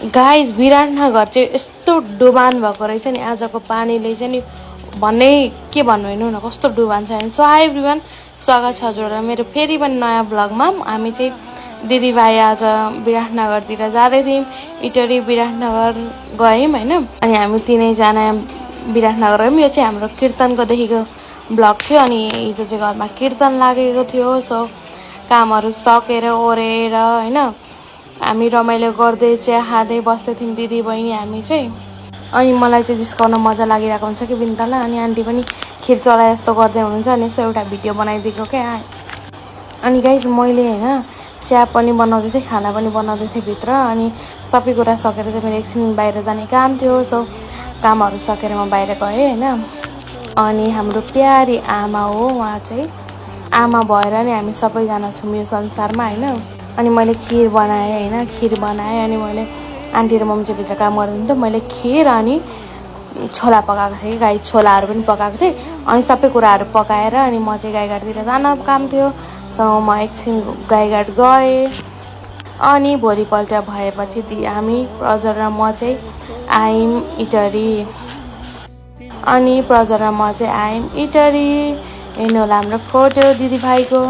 Guys Biratnagar चाहिँ यस्तो डुबान भएको रहेछ नि आजको पानीले चाहिँ नि भन्नै के भन्नु हैन न कस्तो डुबान छ। सो हाई एभ्रिवान, स्वागत छ हजुरहरुलाई मेरो फेरि पनि नयाँ ब्लगमा। हामी चाहिँ दिदीभाइ आज विराटनगरतिर जाँदै थियौँ, इटरी विराटनगर गयौँ हैन। अनि हामी तीनैजना विराटनगर गयौँ। यो चाहिँ हाम्रो कीर्तनको देखिको ब्लग थियो। अनि हिजो चाहिँ घरमा कीर्तन लागेको थियो। सो कामहरु सकेर ओरेर हैन हामी रमाइलो गर्दै चिया खाँदै बस्दै थियौँ दिदी बहिनी हामी चाहिँ। अनि मलाई चाहिँ जिस्काउन मजा लागिरहेको हुन्छ कि बिन्तालाई। अनि आन्टी पनि खिर चलाए जस्तो गर्दै हुनुहुन्छ। अनि यसो एउटा भिडियो बनाइदिएको क्या। अनि गाइस मैले हैन चिया पनि बनाउँदै थिएँ, खाना पनि बनाउँदै थिएँ भित्र। अनि सबै कुरा सकेर चाहिँ मेरो एकछिन बाहिर जाने काम थियो। सो कामहरु सकेर म बाहिर गएँ हैन। अनि हाम्रो प्यारी आमा हो, उहाँ चाहिँ आमा भएर नि हामी सबैजना छौँ यो संसारमा हैन। अनि मैले खिर बनाएँ हैन, खिर बनाएँ। अनि मैले आन्टी र मम्मी चाहिँ भित्र काम गर्नुहुन्थ्यो। मैले खिर अनि छोला पकाएको थिएँ, गाई छोलाहरू पनि पकाएको थिएँ। अनि सबै कुराहरू पकाएर अनि म चाहिँ गाईघाटतिर जान काम थियो। सो म एकछिन गाईघाट गएँ। अनि भोलिपल्ट भएपछि हामी प्रजर र म चाहिँ आयौँ इटरी। अनि प्रजर र म चाहिँ आयौँ इटरी। हेर्नु होला हाम्रो फोटो दिदीभाइको।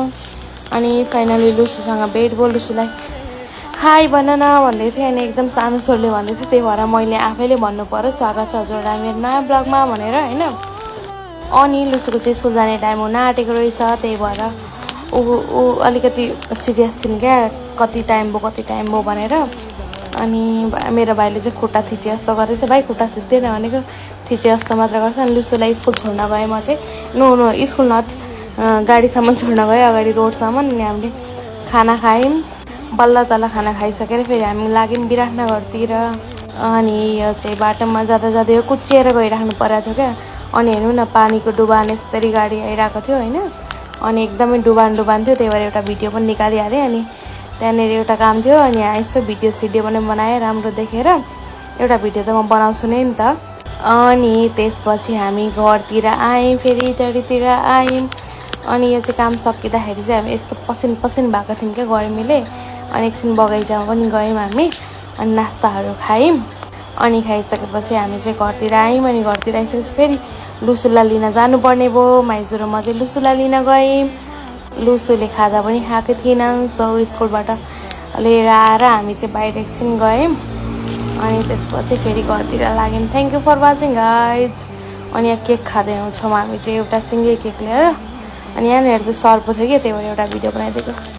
अनि फाइनली लुसीसँग भेट भयो। लुसीलाई हाई भन न भन्दै थिएँ। अनि एकदम सानो स्वरले भन्दै थियो, त्यही भएर मैले आफैले भन्नु पर्यो स्वागत छ हजुरलाई मेरो नयाँ ब्लगमा भनेर हैन। अनि लुसीको चाहिँ स्कुल जाने टाइम हुन आँटेको रहेछ, त्यही भएर ऊ अलिकति सिरियस थिइन् क्या, कति टाइम भयो भनेर। अनि मेरो भाइले चाहिँ खुट्टा थिचे जस्तो गरेछ। भाइ खुट्टा थिच्दैन भनेको थिचे जस्तो मात्र गर्छ। अनि लुसीलाई स्कुल छोड्न गएँ म चाहिँ। नो स्कुल नट, गाडीसम्म छोड्न गएँ, अगाडि रोडसम्म। अनि हामीले खाना खायौँ। बल्ल तल्ल खाना खाइसकेर फेरि हामी लाग्यौँ विराटनगरतिर। अनि यो चाहिँ बाटोमा जाँदा जाँदै यो कुच्चिएर गइराख्नु परेको थियो क्या। अनि हेर्नु न पानीको डुबान यसरी गाडी आइरहेको थियो हैन। अनि एकदमै डुबान थियो, त्यही भएर एउटा भिडियो पनि निकालिहालेँ। अनि त्यहाँनिर एउटा काम थियो। अनि यसो भिडियो पनि बनाएँ राम्रो देखेर। एउटा भिडियो त म बनाउँछु नै नि त। अनि त्यसपछि हामी घरतिर आयौँ, फेरि इटरीतिर आयौँ। अनि यो चाहिँ काम सकिँदाखेरि चाहिँ हामी यस्तो पसिन भएको थियौँ क्या गर्मीले। अनि एकछिन बगैँचामा पनि गयौँ हामी। अनि नास्ताहरू खायौँ। अनि खाइसकेपछि हामी चाहिँ घरतिर आयौँ। अनि घरतिर आइसकेपछि फेरि लुसुलाई लिन जानुपर्ने भयो। माइजू र म चाहिँ लुसुलाई लिन गयौँ। लुसुले खाजा पनि खाएको थिएनन्। सो स्कुलबाट लिएर आएर हामी चाहिँ बाहिर एकछिन गयौँ। अनि त्यसपछि फेरि घरतिर लाग्यौँ। Thank you for watching guys. अनि यहाँ केक खाँदै आउँछौँ हामी चाहिँ, एउटा सिङ्गै केक लिएर। अनि यहाँनिर चाहिँ सर्पो थियो कि, त्यही भएर एउटा भिडियो बनाइदिएको।